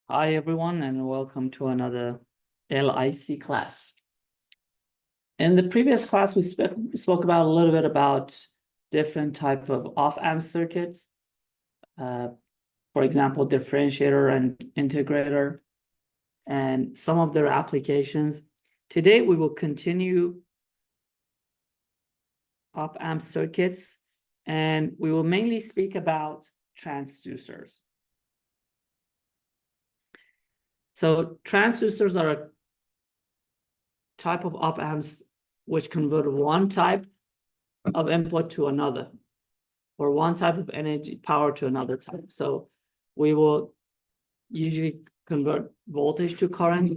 Hi, everyone, and welcome to another LIC class. In the previous class, we spoke about a little bit about different type of op-amp circuits. For example, differentiator and integrator, and some of their applications. Today, we will continue op-amp circuits, and we will mainly speak about transducers. So transducers are a type of op-amps which convert one type of input to another, or one type of energy power to another type. So we will usually convert voltage to current.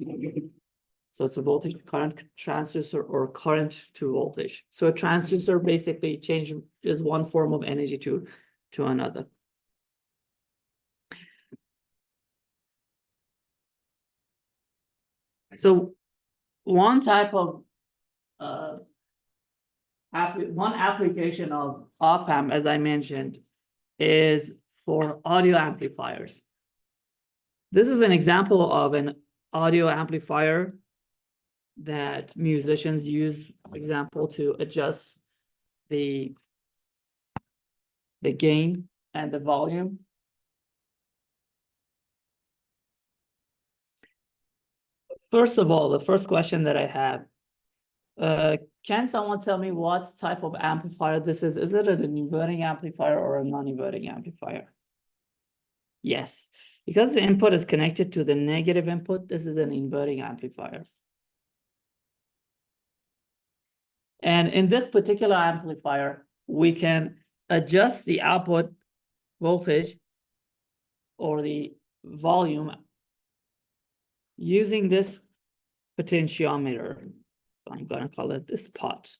So it's a voltage to current transducer or current to voltage. So a transducer basically changes one form of energy to another. So one type of one application of op-amp, as I mentioned, is for audio amplifiers. This is an example of an audio amplifier that musicians use, for example, to adjust the gain and the volume. First of all, the first question that I have, can someone tell me what type of amplifier this is? Is it an inverting amplifier or a non-inverting amplifier? Yes, because the input is connected to the negative input, this is an inverting amplifier. And in this particular amplifier, we can adjust the output voltage or the volume using this potentiometer. I'm going to call it this pot,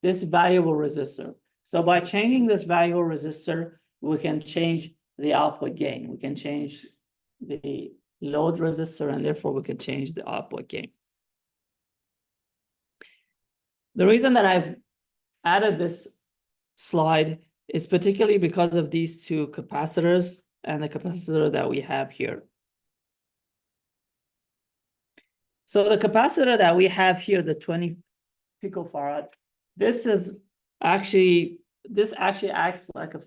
this variable resistor. So by changing this variable resistor, we can change the output gain. We can change the load resistor, and therefore we can change the output gain. The reason that I've added this slide is particularly because of these two capacitors and the capacitor that we have here. So the capacitor that we have here, the 20 picofarad, this actually acts like a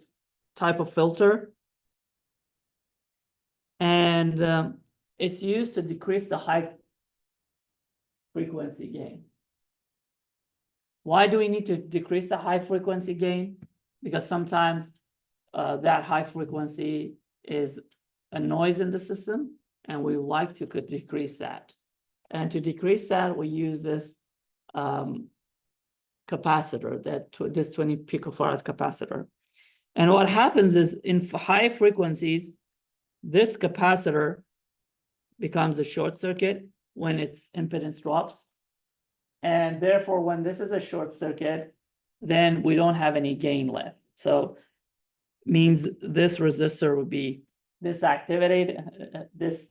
type of filter, and it's used to decrease the high frequency gain. Why do we need to decrease the high frequency gain? Because sometimes that high frequency is a noise in the system, and we would like to decrease that. And to decrease that, we use this capacitor, this 20 picofarad capacitor. And what happens is in high frequencies, this capacitor becomes a short circuit when its impedance drops. And therefore, when this is a short circuit, then we don't have any gain left. So means this resistor would be disactivated, this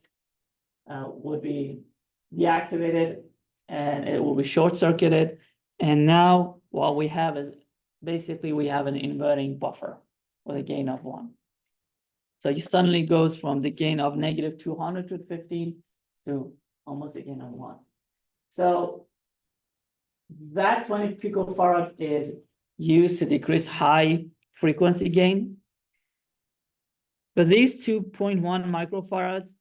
would be deactivated, and it will be short circuited. And now what we have is basically we have an inverting buffer with a gain of 1. So you suddenly goes from the gain of negative 215 to almost a gain of 1. So that 20 picofarad is used to decrease high frequency gain. But these 2.1 microfarads,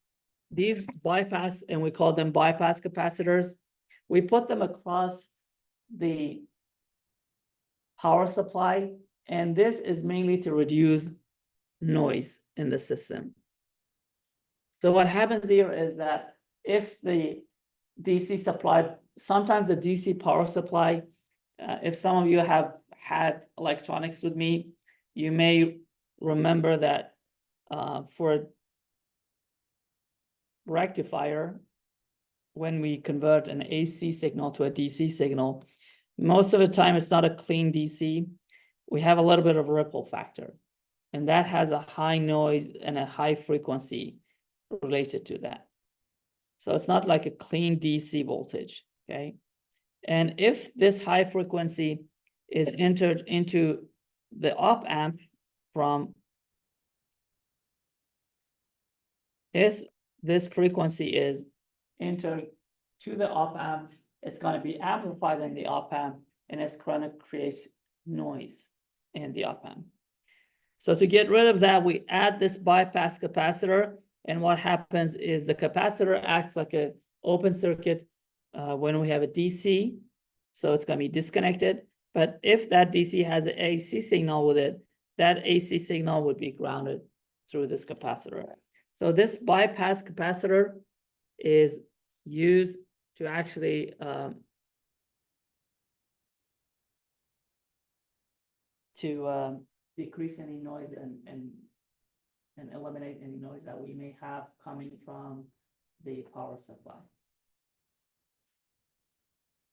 these bypass, and we call them bypass capacitors, we put them across the power supply, and this is mainly to reduce noise in the system. So what happens here is that if the DC supply, sometimes the DC power supply, if some of you have had electronics with me, you may remember that for rectifier, when we convert an AC signal to a DC signal, most of the time it's not a clean DC. We have a little bit of ripple factor, and that has a high noise and a high frequency related to that. So it's not like a clean DC voltage, okay? And if this high frequency is entered into the op-amp from this frequency is entered to the op amp, it's going to be amplified in the op amp, and it's going to create noise in the op amp. So to get rid of that, we add this bypass capacitor, and what happens is the capacitor acts like an open circuit when we have a DC, so it's going to be disconnected. But if that DC has an AC signal with it, that AC signal would be grounded through this capacitor. So this bypass capacitor is used to actually decrease any noise and eliminate any noise that we may have coming from the power supply.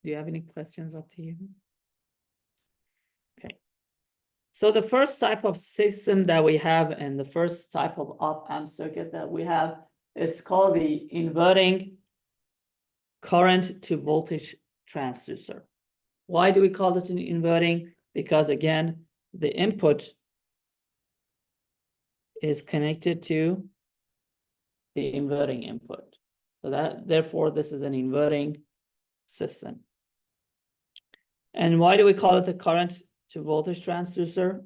Do you have any questions up to you? Okay. So the first type of system that we have and the first type of op-amp circuit that we have is called the inverting current to voltage transducer. Why do we call this an inverting? Because again, the input is connected to the inverting input. So that, therefore, this is an inverting system. And why do we call it a current to voltage transducer?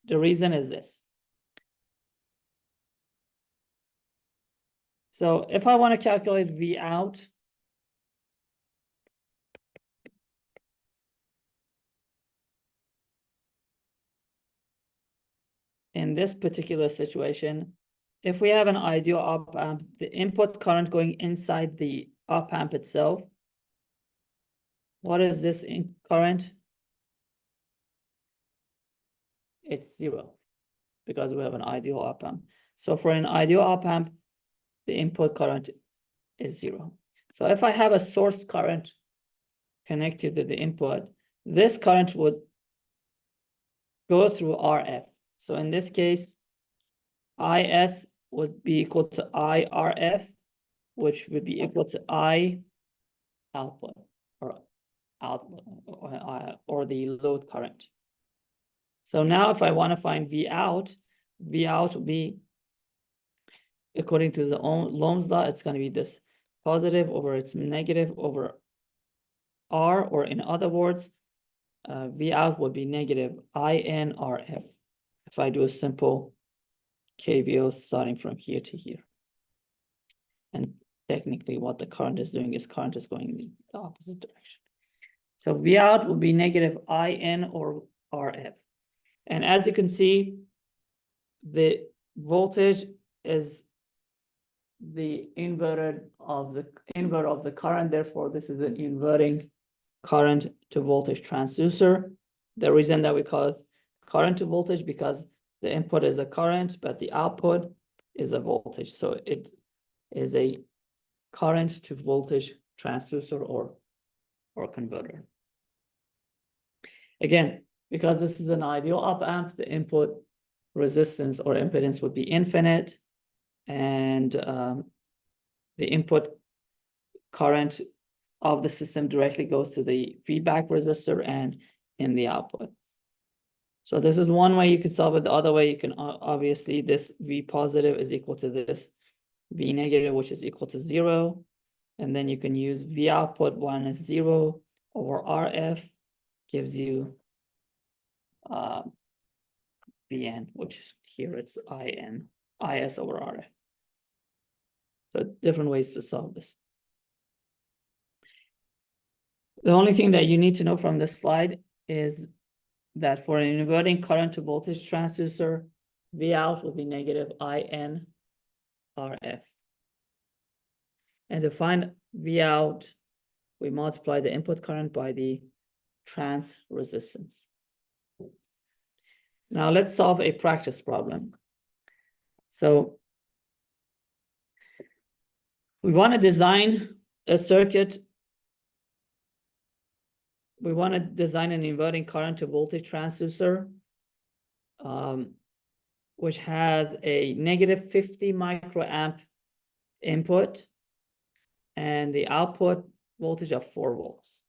The reason is this. So if I want to calculate V out, in this particular situation, if we have an ideal op amp, the input current going inside the op amp itself, what is this current? It's 0 because we have an ideal op amp. So for an ideal op amp, the input current is 0. So if I have a source current connected to the input, this current would go through RF. So in this case, IS would be equal to IRF, which would be equal to I output or the load current. So now if I want to find V out will be, according to the Ohm's law, it's going to be this positive over its negative over R, or in other words, V out would be negative INRF if I do a simple KVO starting from here to here. And technically what the current is doing is current is going in the opposite direction. So V out will be negative IN or RF. And as you can see, the voltage is the invert of the current. Therefore, this is an inverting current to voltage transducer. The reason that we call it current to voltage, because the input is a current, but the output is a voltage. So it is a current to voltage transducer or converter. Again, because this is an ideal op amp, the input resistance or impedance would be infinite, and the input current of the system directly goes to the feedback resistor and in the output. So this is one way you could solve it. The other way, you can obviously, this V positive is equal to this V negative, which is equal to 0. And then you can use V output 1 is 0 over RF gives you Vn, which is here it's IS over RF. So different ways to solve this. The only thing that you need to know from this slide is that for an inverting current to voltage transducer, V out will be negative IN RF. And to find V out, we multiply the input current by the trans resistance. Now let's solve a practice problem. So we want to design a circuit. We want to design an inverting current to voltage transducer, which has a negative 50 microamp input and the output voltage of 4 volts.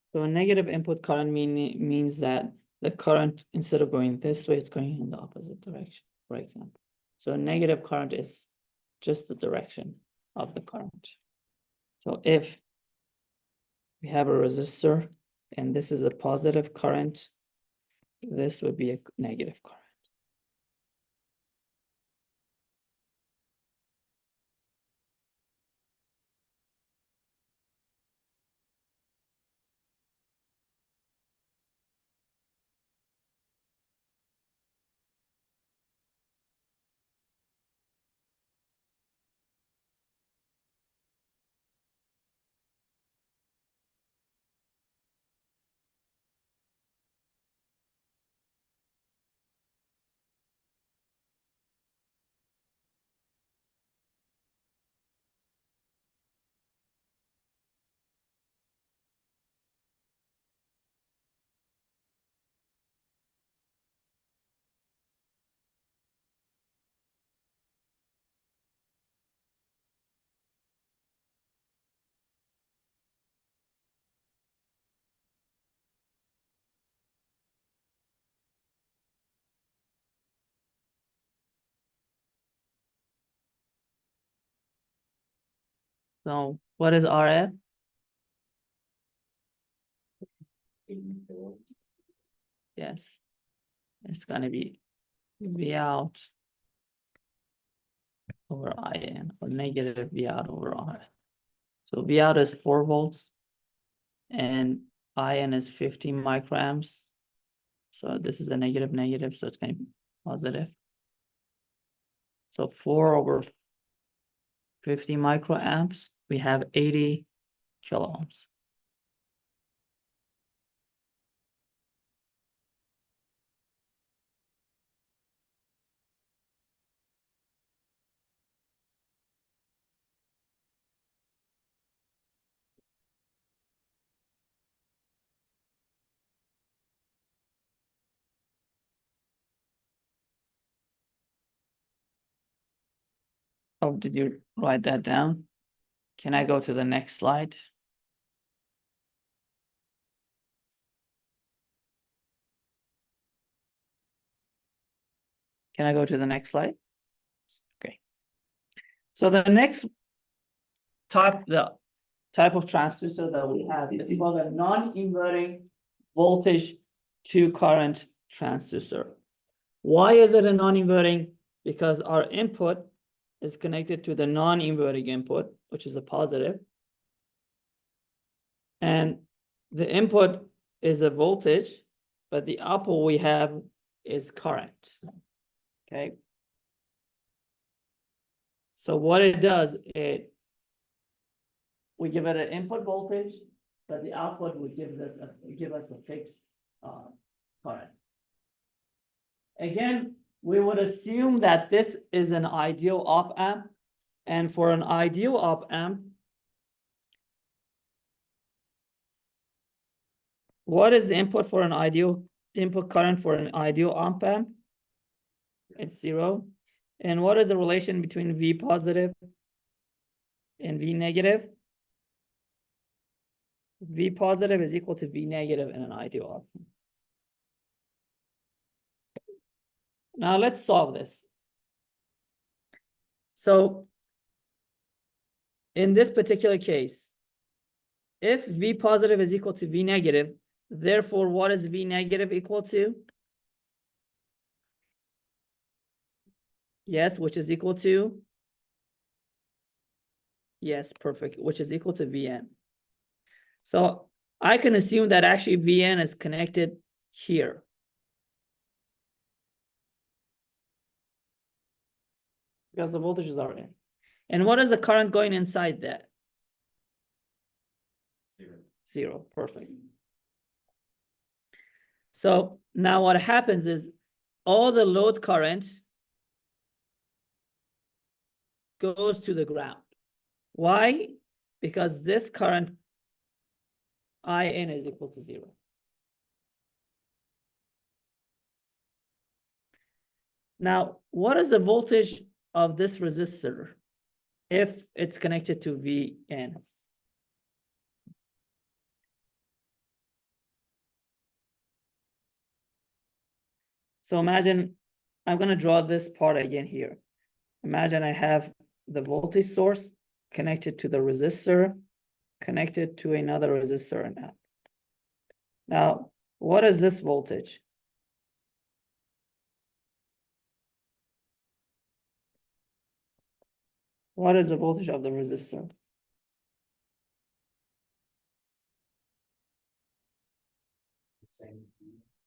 So a negative input current means that the current, instead of going this way, it's going in the opposite direction, for example. So a negative current is just the direction of the current. So if we have a resistor and this is a positive current, this would be a negative current. So what is RF? Yes, it's gonna be V out over IN, or negative V out over RF. So V out is 4 volts and IN is 15 microamps. So this is a negative, so it's going to be positive. So 4 over 50 microamps, we have 80 kiloohms. Oh, did you write that down? Can I go to the next slide? Can I go to the next slide? Okay. So the next type of transducer that we have is called a non-inverting voltage to current transducer. Why is it a non-inverting? Because our input is connected to the non-inverting input, which is a positive. And the input is a voltage, but the output we have is current. Okay. So what it does, we give it an input voltage, but the output would give us a fixed current. Again, we would assume that this is an ideal op amp, and for an ideal op amp, what is the input for an ideal input current for an ideal op amp? It's 0. And what is the relation between V positive and V negative? V positive is equal to V negative in an ideal op amp. Now let's solve this. So in this particular case, if V positive is equal to V negative, therefore what is V negative equal to? Yes, which is equal to? Yes, perfect, which is equal to Vn. So I can assume that actually Vn is connected here. Because the voltages are in. And what is the current going inside that? 0, perfect. So now what happens is all the load current goes to the ground. Why? Because this current IN is equal to 0. Now, what is the voltage of this resistor? if it's connected to Vn. So imagine, I'm gonna draw this part again here. Imagine I have the voltage source connected to the resistor, connected to another resistor and that. Now, what is this voltage? What is the voltage of the resistor?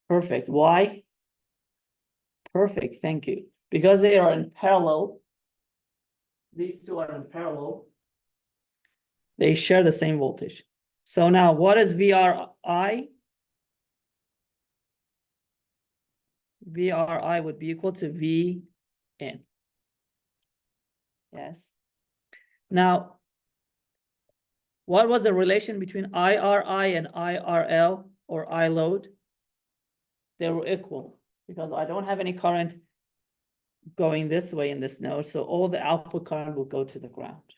Perfect. Why? Perfect. Thank you. Because they are in parallel. These two are in parallel. They share the same voltage. So now what is VRI? VRI would be equal to VN. Yes. Now, what was the relation between IRI and IRL or I load? They were equal because I don't have any current going this way in this node, so all the output current will go to the ground.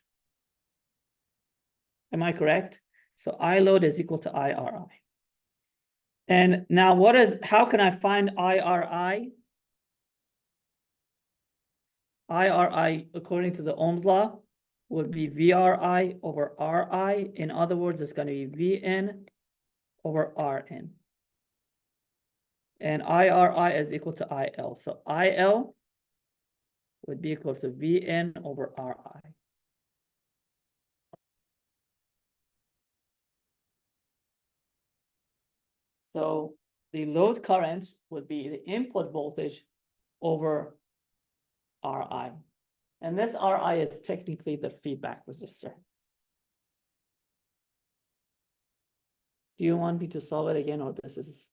Am I correct? So I load is equal to IRI. And now how can I find IRI? IRI, according to the Ohm's law, would be VRI over RI. In other words, it's going to be VN over RN. And IRI is equal to IL. So IL would be equal to VN over RI. So the load current would be the input voltage over RI. And this RI is technically the feedback resistor. Do you want me to solve it again, or this is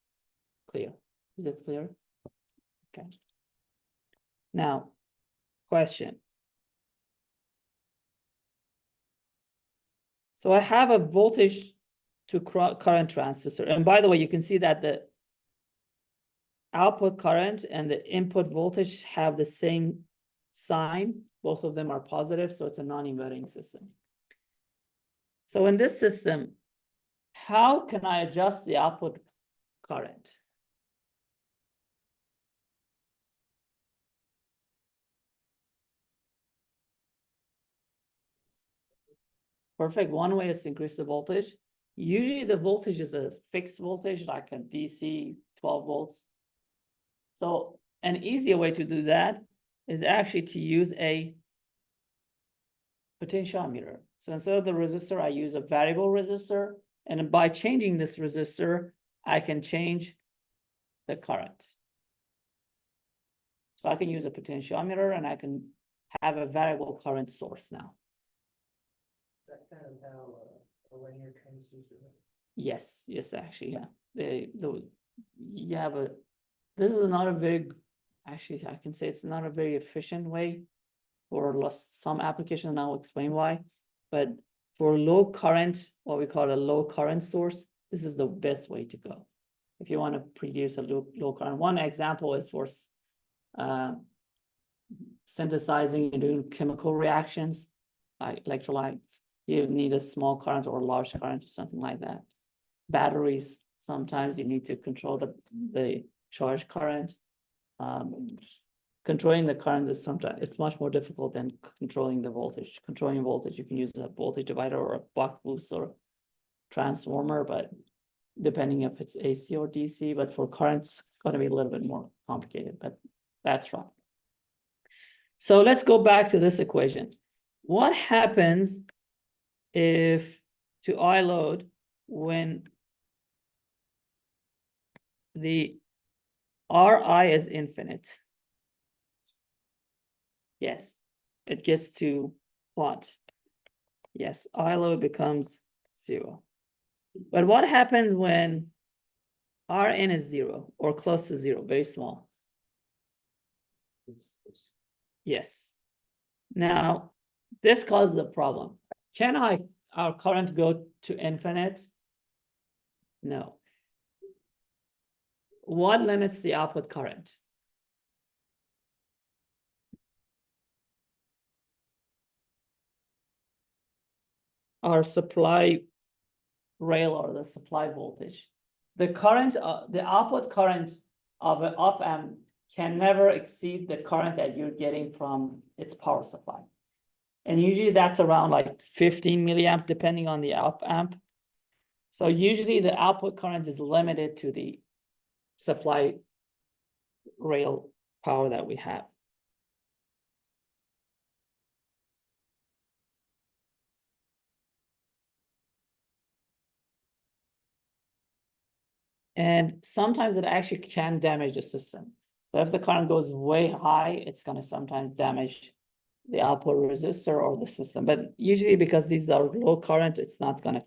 clear? Is it clear? Okay. Now, question. So I have a voltage to current transistor. And by the way, you can see that the output current and the input voltage have the same sign. Both of them are positive, so it's a non-inverting system. So in this system, how can I adjust the output current? Perfect. One way is to increase the voltage. Usually the voltage is a fixed voltage, like a DC 12 volts. So an easier way to do that is actually to use a potentiometer. So instead of the resistor, I use a variable resistor. And by changing this resistor, I can change the current. So I can use a potentiometer and I can have a variable current source now. Is that kind of how a linear transducer works? Yes, actually, yeah. Yeah, but this is not a very, actually, I can say it's not a very efficient way for some applications, and I'll explain why. But for low current, what we call a low current source, this is the best way to go. If you want to produce a low current, one example is for synthesizing and doing chemical reactions, like electrolytes. You need a small current or a large current or something like that. Batteries, sometimes you need to control the charge current. Controlling the current is sometimes it's much more difficult than controlling the voltage. Controlling voltage, you can use a voltage divider or a buck boost or transformer, but depending if it's AC or DC, but for currents, it's going to be a little bit more complicated, but that's right. So let's go back to this equation. What happens if to I load when the Ri is infinite? Yes, it gets to what? Yes, I load becomes 0. But what happens when Rn is 0 or close to 0, very small? Yes. Now, this causes a problem. Can our current go to infinite? No. What limits the output current? our supply rail or the supply voltage. The current, the output current of an op amp can never exceed the current that you're getting from its power supply. And usually that's around like 15 milliamps, depending on the op amp. So usually the output current is limited to the supply rail power that we have. And sometimes it actually can damage the system. So if the current goes way high, it's going to sometimes damage the output resistor or the system. But usually because these are low current, it's not going to,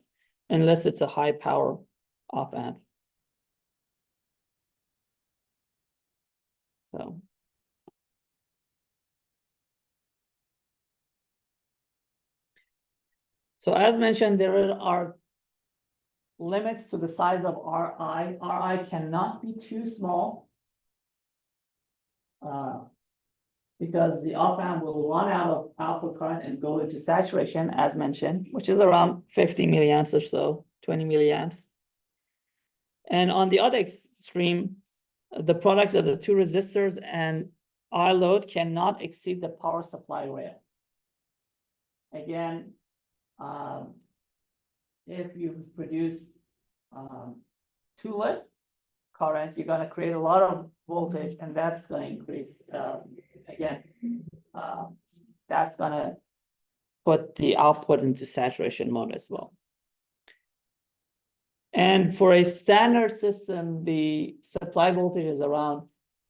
unless it's a high power op amp. So as mentioned, there are limits to the size of Ri. Ri cannot be too small. Because the op amp will run out of output current and go into saturation, as mentioned, which is around 50 milliamps or so, 20 milliamps. And on the other extreme, the products of the two resistors and R load cannot exceed the power supply rail. Again, if you produce too less current, you're going to create a lot of voltage, and that's going to increase. Again, that's going to put the output into saturation mode as well. And for a standard system, the supply voltage is around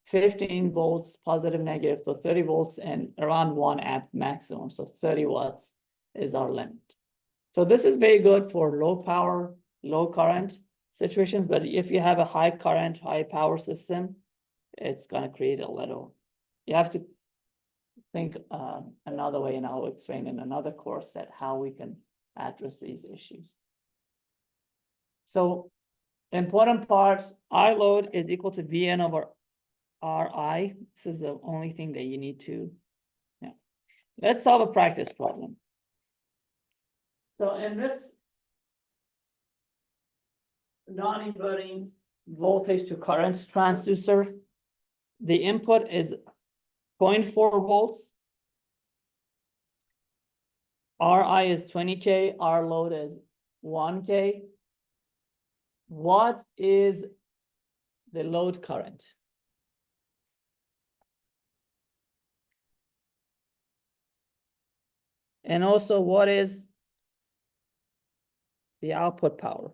15 volts, positive, negative, so 30 volts and around 1 amp maximum. So 30 watts is our limit. So this is very good for low power, low current situations. But if you have a high current, high power system, it's going to create a little, you have to think another way, and I'll explain in another course that how we can address these issues. So important parts, I load is equal to Vn over Ri. This is the only thing that you need to, yeah. Let's solve a practice problem. So in this non-inverting voltage to current transducer, the input is 0.4 volts. Ri is 20K, R load is 1K. What is the load current? And also, what is the output power?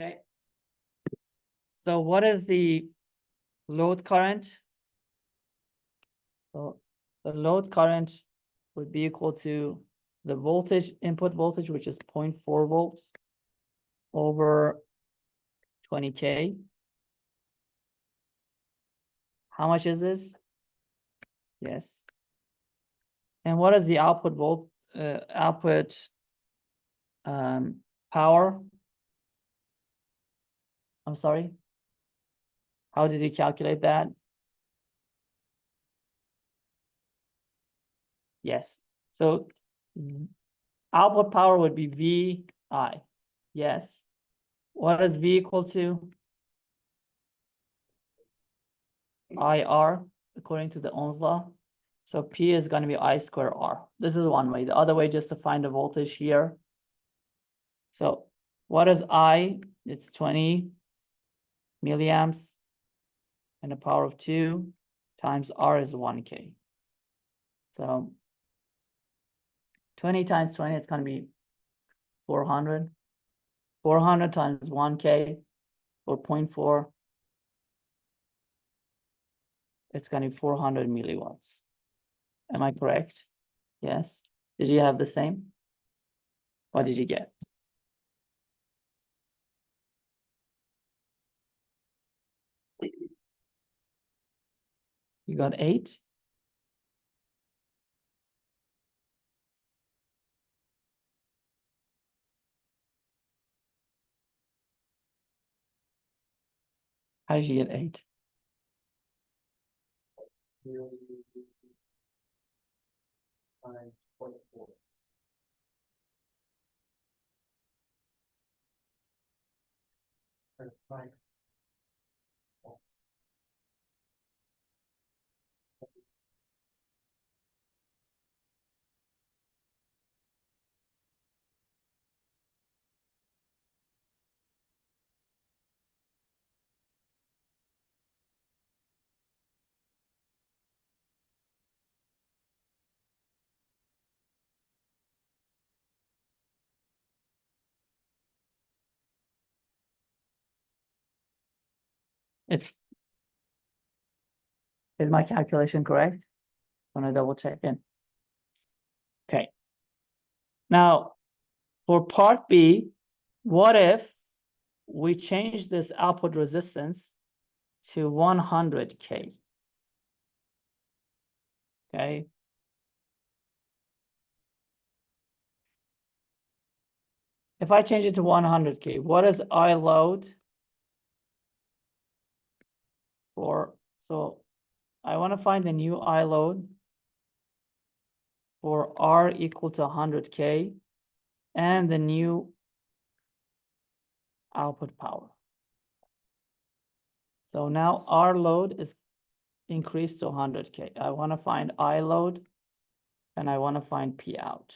Okay. So what is the load current? So the load current would be equal to the voltage, input voltage, which is 0.4 volts over 20K. How much is this? Yes. And what is the output power? I'm sorry. How did you calculate that? Yes. So output power would be VI. Yes. What is V equal to? IR, according to the Ohm's law. So P is going to be I square R. This is one way. The other way, just to find the voltage here. So what is I? It's 20 milliamps and the power of 2 times R is 1K. So 20 times 20, it's going to be 400. 400 times 1K, or 0.4. It's going to be 400 milliwatts. Am I correct? Yes. Did you have the same? What did you get? You got 8? How did you get 8? Times 0.4. Or 9 volts. Is my calculation correct? I'm gonna double check in. Okay. Now, for part B, what if we change this output resistance to 100K? Okay. If I change it to 100K, what is I load for? So I want to find the new I load for R equal to 100K and the new output power. So now R load is increased to 100K. I want to find I load and I want to find P out.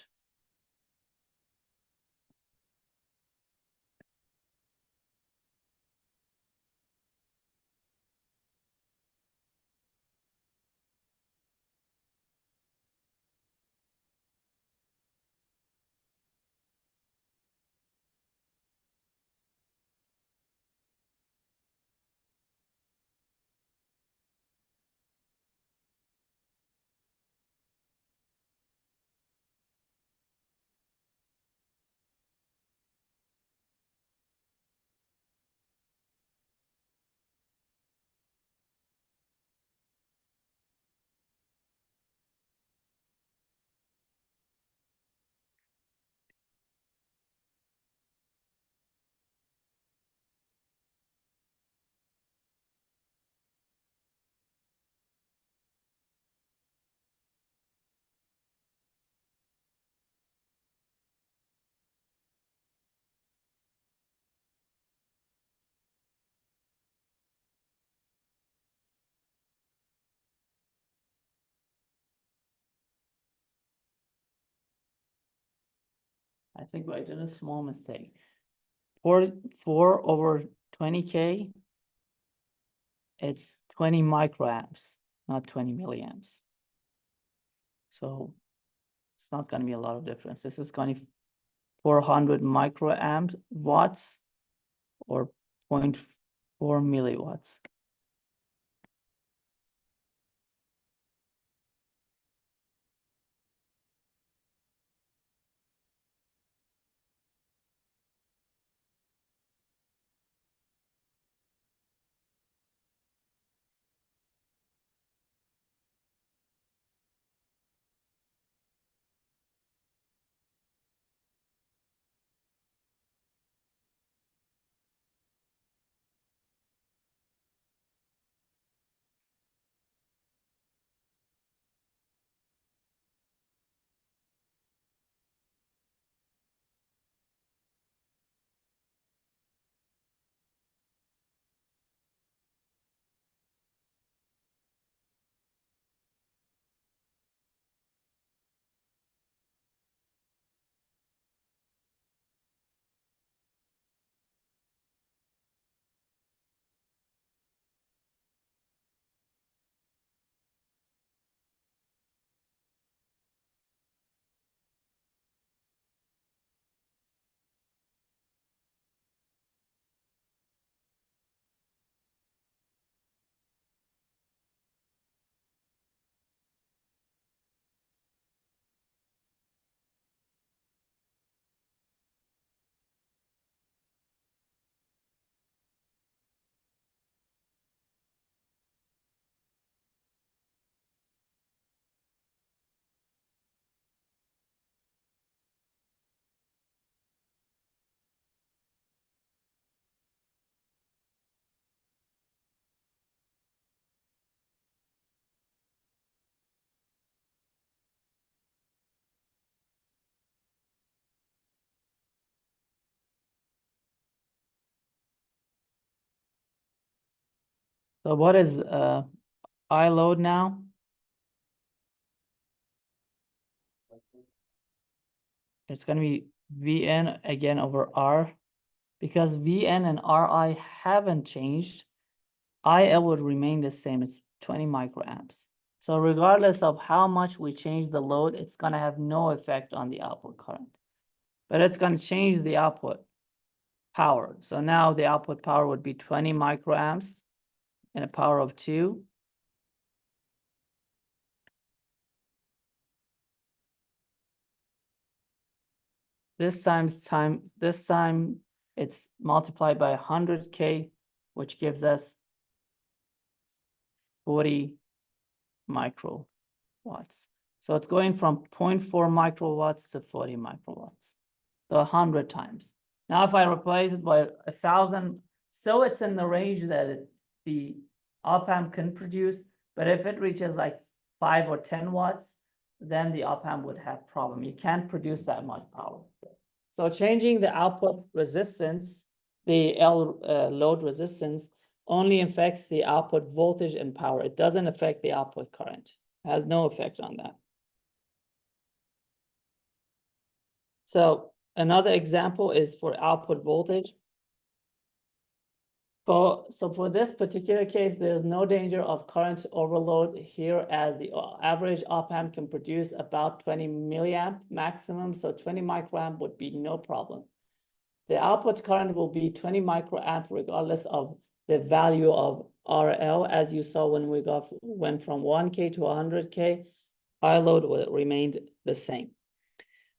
I think I did a small mistake. 4 over 20K, it's 20 microamps, not 20 milliamps. So it's not going to be a lot of difference. This is going to be 400 microamp watts or 0.4 milliwatts. So what is I load now? It's gonna be Vn again over R. Because Vn and Ri haven't changed, IL would remain the same. It's 20 microamps. So regardless of how much we change the load, it's gonna have no effect on the output current. But it's gonna change the output power. So now the output power would be 20 microamps and a power of 2. This time it's multiplied by 100K, which gives us 40 microwatts. So it's going from 0.4 microwatts to 40 microwatts. So 100 times. Now, if I replace it by 1,000, so it's in the range that the op-amp can produce. But if it reaches like 5 or 10 watts, then the op-amp would have problem. You can't produce that much power. So changing the output resistance, the load resistance, only affects the output voltage and power. It doesn't affect the output current. It has no effect on that. So another example is for output voltage. So for this particular case, there's no danger of current overload here, as the average op-amp can produce about 20 milliamp maximum. So 20 microamp would be no problem. The output current will be 20 microamp regardless of the value of RL. As you saw when we went from 1K to 100K, I load remained the same.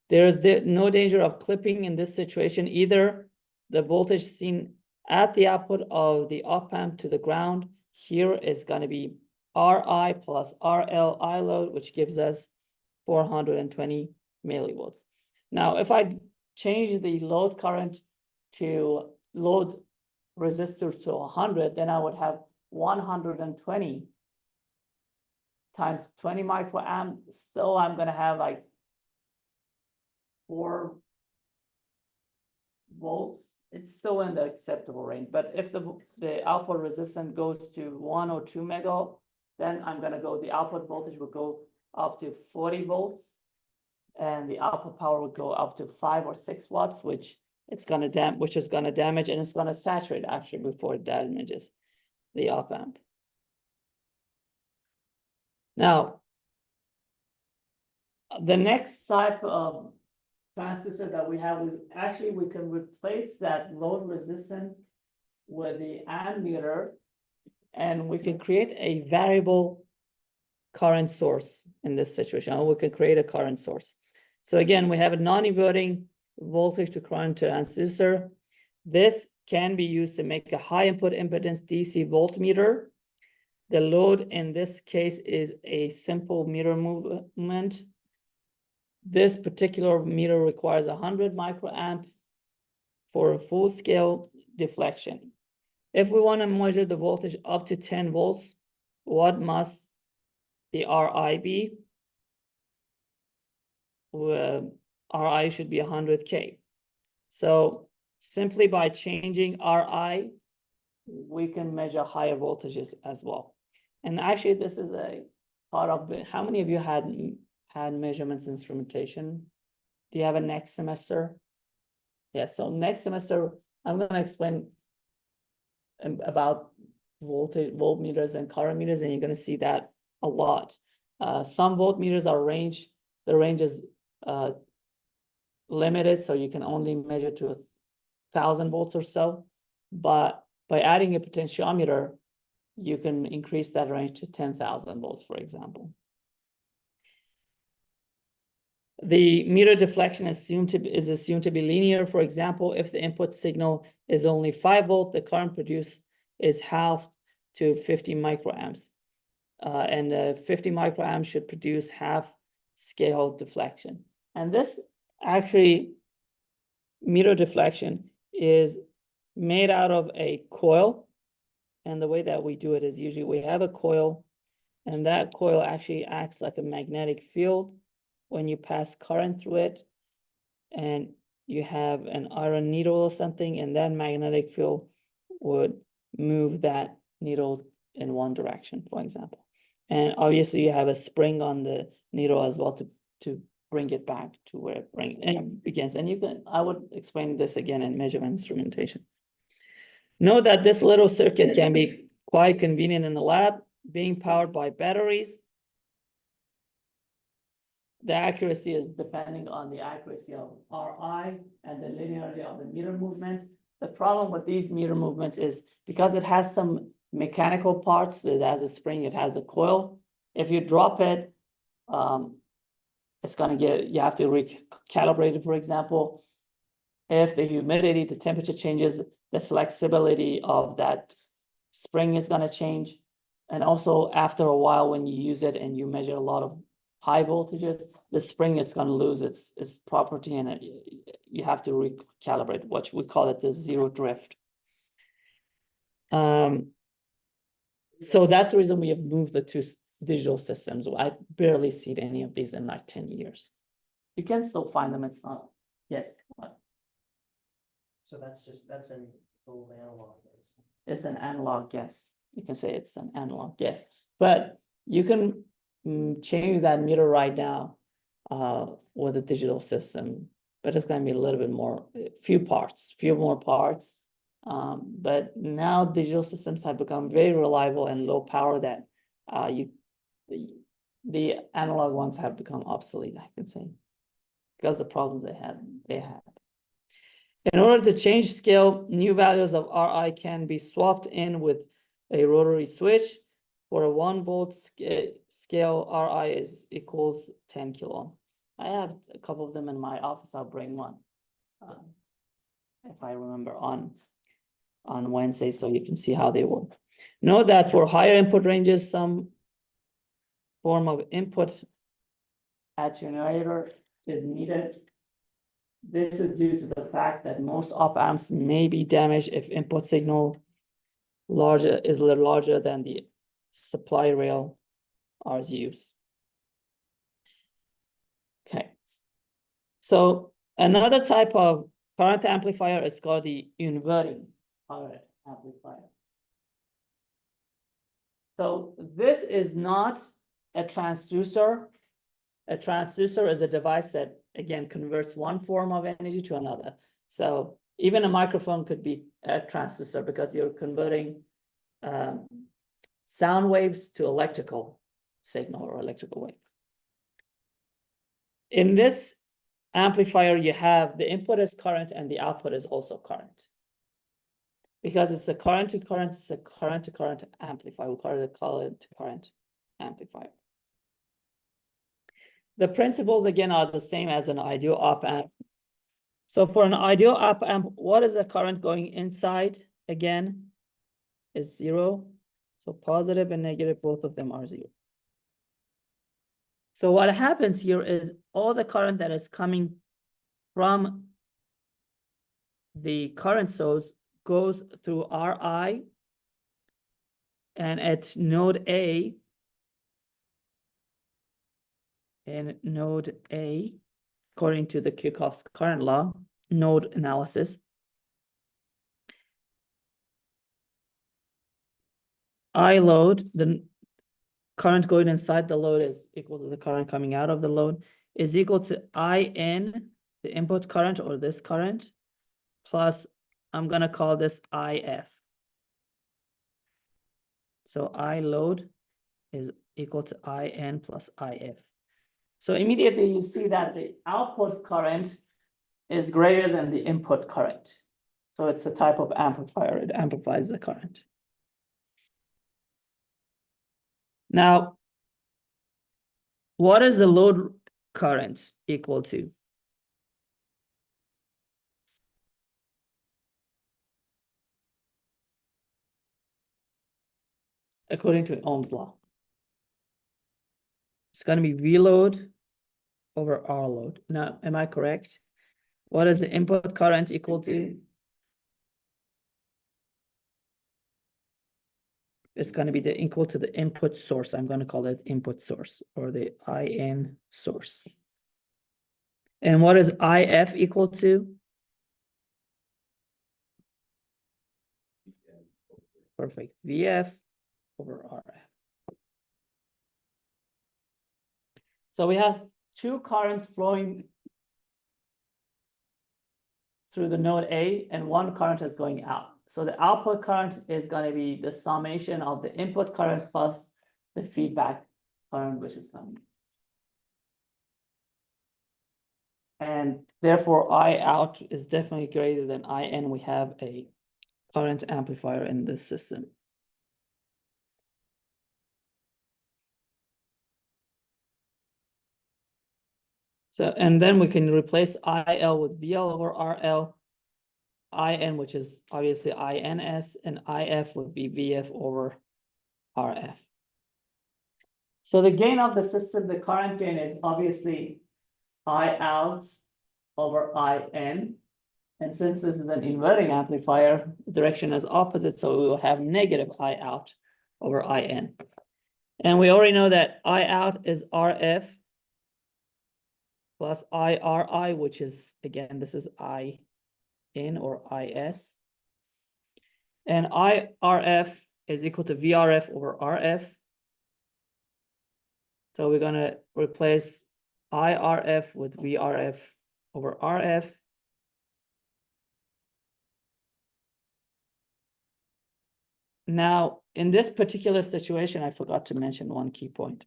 There is no danger of clipping in this situation either. The voltage seen at the output of the op-amp to the ground here is going to be Ri plus RL I load, which gives us 420 millivolts. Now, if I change the load current to load resistor to 100, then I would have 120 times 20 microamp. Still, I'm going to have like 4 volts. It's still in the acceptable range. But if the output resistance goes to 1 or 2 mega, then I'm going to go, the output voltage will go up to 40 volts. And the output power would go up to 5 or 6 watts, which is going to damage, and it's going to saturate actually before it damages the op-amp. Now, the next type of transistor that we have is actually we can replace that load resistance with the ammeter, and we can create a variable current source in this situation, or we could create a current source. So again, we have a non-inverting voltage to current transducer. This can be used to make a high input impedance DC voltmeter. The load in this case is a simple meter movement. This particular meter requires 100 microamp for a full scale deflection. If we want to measure the voltage up to 10 volts, what must the RI be? RI should be 100K. So simply by changing RI, we can measure higher voltages as well. And actually, this is a part of it. How many of you had measurements instrumentation? Do you have a next semester? Yeah, so next semester, I'm going to explain about voltmeters and current meters, and you're going to see that a lot. Some voltmeters are the range is limited, so you can only measure to 1,000 volts or so. But by adding a potentiometer, you can increase that range to 10,000 volts, for example. The meter deflection is assumed to be linear. For example, if the input signal is only 5 volt, the current produced is halved to 50 microamps. And 50 microamps should produce half scale deflection. And this actually, meter deflection is made out of a coil. And the way that we do it is usually we have a coil, and that coil actually acts like a magnetic field when you pass current through it, and you have an iron needle or something, and that magnetic field would move that needle in one direction, for example. And obviously you have a spring on the needle as well to bring it back to where it begins. And I would explain this again in measurement instrumentation. Note that this little circuit can be quite convenient in the lab, being powered by batteries. The accuracy is depending on the accuracy of RI and the linearity of the meter movement. The problem with these meter movements is because it has some mechanical parts, it has a spring, it has a coil. If you drop it, it's going to you have to recalibrate it, for example. If the humidity, the temperature changes, the flexibility of that spring is going to change. And also after a while, when you use it and you measure a lot of high voltages, the spring, it's going to lose its property, and you have to recalibrate, what we call it the zero drift. So that's the reason we have moved the two digital systems. I barely see any of these in like 10 years. You can still find them. It's not, yes. So that's an old analog. It's an analog, yes. You can say it's an analog, yes. But you can change that meter right now with a digital system, but it's going to be a little bit more, few more parts. But now digital systems have become very reliable and low power that the analog ones have become obsolete, I can say, because of the problems they had. In order to change scale, new values of RI can be swapped in with a rotary switch. For a 1 volt scale, RI equals 10 kilo. I have a couple of them in my office. I'll bring one if I remember on Wednesday, so you can see how they work. Note that for higher input ranges, some form of input attenuator is needed. This is due to the fact that most op amps may be damaged if input signal is a little larger than the supply rail is used. Okay. So another type of current amplifier is called the inverting current amplifier. So this is not a transducer. A transducer is a device that, again, converts one form of energy to another. So even a microphone could be a transducer because you're converting sound waves to electrical signal or electrical wave. In this amplifier, you have the input is current and the output is also current. Because it's a current to current, it's a current to current amplifier. We call it a current to current amplifier. The principles again are the same as an ideal op amp. So for an ideal op amp, what is the current going inside? Again, it's 0. So positive and negative, both of them are 0. So what happens here is all the current that is coming from the current source goes through Ri, and at node A, according to the Kirchhoff's current law, node analysis, I load, the current going inside the load is equal to the current coming out of the load, is equal to IN, the input current or this current, plus I'm gonna call this IF. So I load is equal to IN plus IF. So immediately you see that the output current is greater than the input current. So it's a type of amplifier, it amplifies the current. Now, what is the load current equal to? According to Ohm's law, it's going to be V load over R load. Now, am I correct? What is the input current equal to? It's going to be equal to the input source. I'm going to call it input source, or the IN source. And what is IF equal to? Perfect. VF over RF. So we have two currents flowing through the node A, and one current is going out. So the output current is going to be the summation of the input current plus the feedback current, which is coming. And therefore, I out is definitely greater than I in. We have a current amplifier in this system. So, and then we can replace IL with VL over RL, IN, which is obviously INS, and IF would be VF over RF. So the gain of the system, the current gain is obviously I out over IN. And since this is an inverting amplifier, the direction is opposite, so we will have negative I out over IN. And we already know that I out is RF plus IRI, which is, again, this is I in or IS. And IRF is equal to VRF over RF. So we're going to replace IRF with VRF over RF. Now, in this particular situation, I forgot to mention one key point.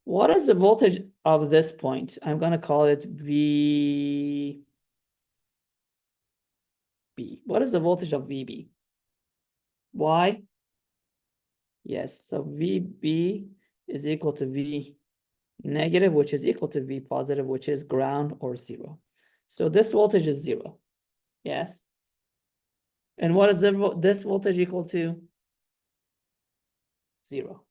What is the voltage of this point? I'm going to call it VB. What is the voltage of VB? Why? Yes, so VB is equal to V negative, which is equal to V positive, which is ground or 0. So this voltage is 0. Yes. And what is this voltage equal to? 0.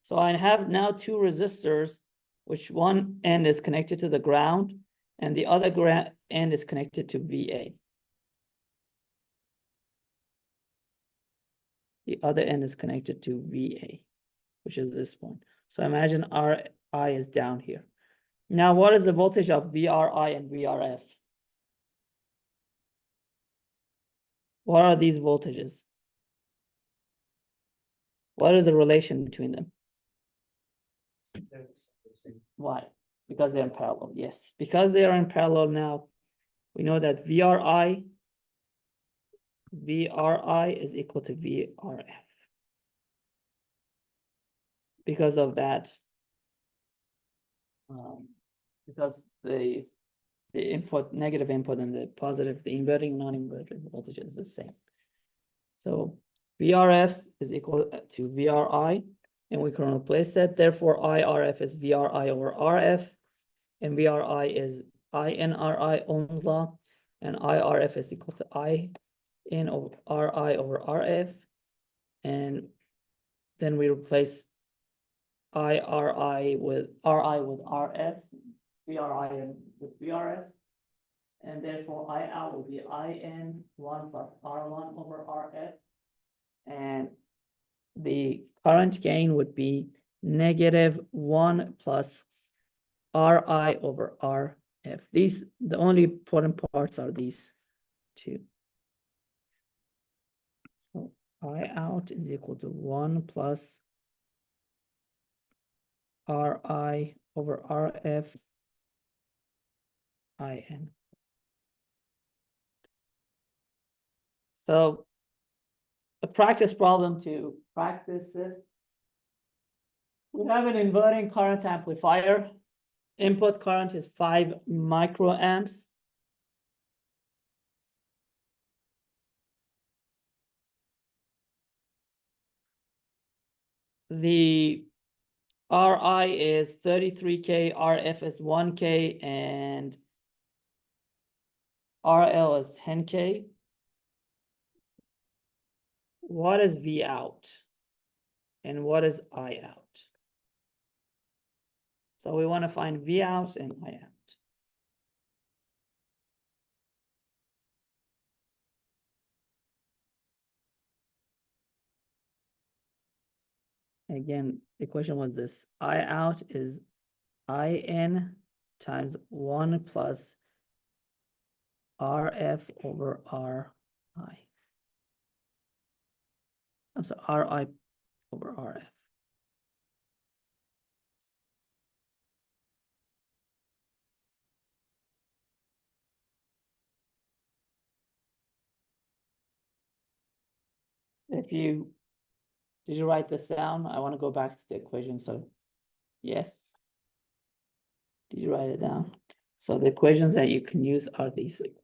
So I have now two resistors, which one end is connected to the ground and the other end is connected to VA. The other end is connected to VA, which is this point. So imagine RI is down here. Now, what is the voltage of VRI and VRF? What are these voltages? What is the relation between them? Why? Because they're in parallel. Yes, because they are in parallel now, we know that VRI is equal to VRF. Because of that, because the input, negative input, and the positive, the inverting, non-inverting voltage is the same. So VRF is equal to VRI, and we can replace that. Therefore, IRF is VRI over RF, and VRI is INRI Ohm's law, and IRF is equal to IN over RI over RF, and then we replace RI with RF, VRI with VRF, and therefore I out will be IN 1 plus R1 over RF, and the current gain would be -1 plus RI over RF. These, the only important parts are these two. So I out is equal to 1 plus RI over RF IN. So a practice problem to practice this. We have an inverting current amplifier. Input current is 5 microamps. The RI is 33K, RF is 1K, and RL is 10K. What is V out? And what is I out? So we want to find V out and I out. Again, the question was this: I out is IN times 1 plus RF over RI. I'm sorry, RI over RF. Did you write this down? I want to go back to the equation. So yes. Did you write it down? So the equations that you can use are these equations.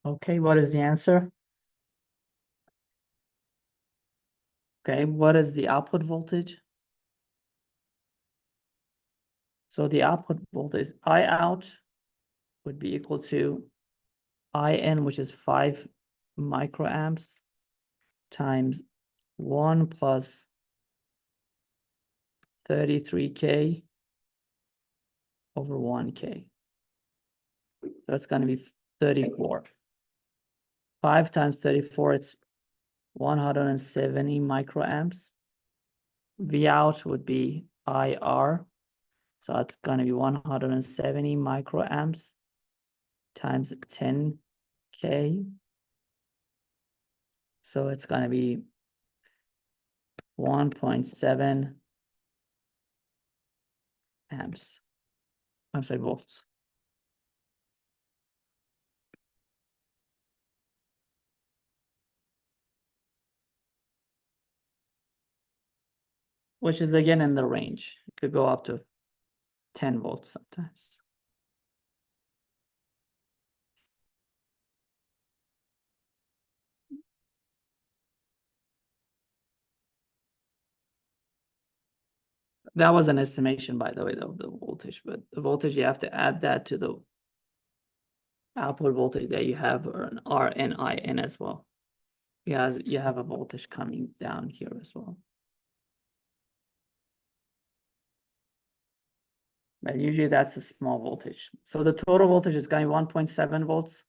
Okay, what is the answer? Okay, what is the output voltage? So the output voltage I out would be equal to IN, which is 5 microamps, times 1 plus 33K over 1K. That's going to be 34. 5 times 34, it's 170 microamps. V out would be IR. So it's gonna be 170 microamps times 10K. So it's gonna be 1.7 amps. I'm sorry, volts. Which is again in the range. It could go up to 10 volts sometimes. That was an estimation, by the way, of the voltage, but the voltage, you have to add that to the output voltage that you have, or an RNIN as well. Because you have a voltage coming down here as well. But usually that's a small voltage. So the total voltage is going 1.7 volts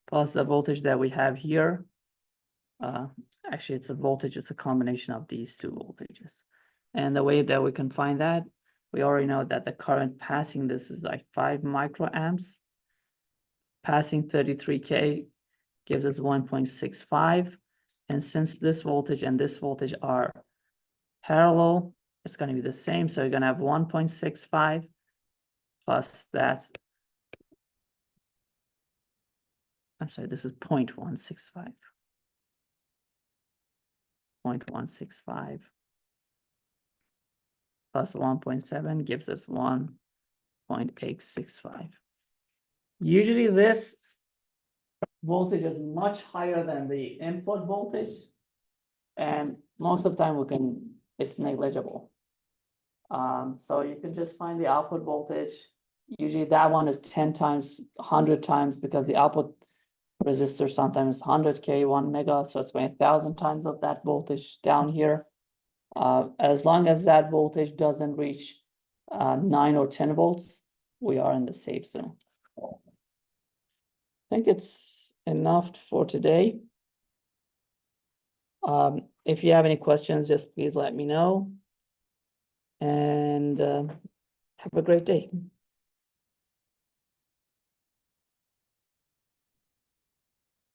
plus the voltage that we have here. Actually, it's a voltage, it's a combination of these two voltages. And the way that we can find that, we already know that the current passing this is like 5 microamps. Passing 33K gives us 1.65. And since this voltage and this voltage are parallel, it's going to be the same. So you're going to have 1.65 plus that. I'm sorry, this is 0.165. 0.165 plus 1.7 gives us 1.865. Usually this voltage is much higher than the input voltage. And most of the time it's negligible. So you can just find the output voltage. Usually that one is 10 times, 100 times, because the output resistor sometimes is 100K, 1 mega, so it's going 1,000 times of that voltage down here. As long as that voltage doesn't reach 9 or 10 volts, we are in the safe zone. I think it's enough for today. If you have any questions, just please let me know. And have a great day.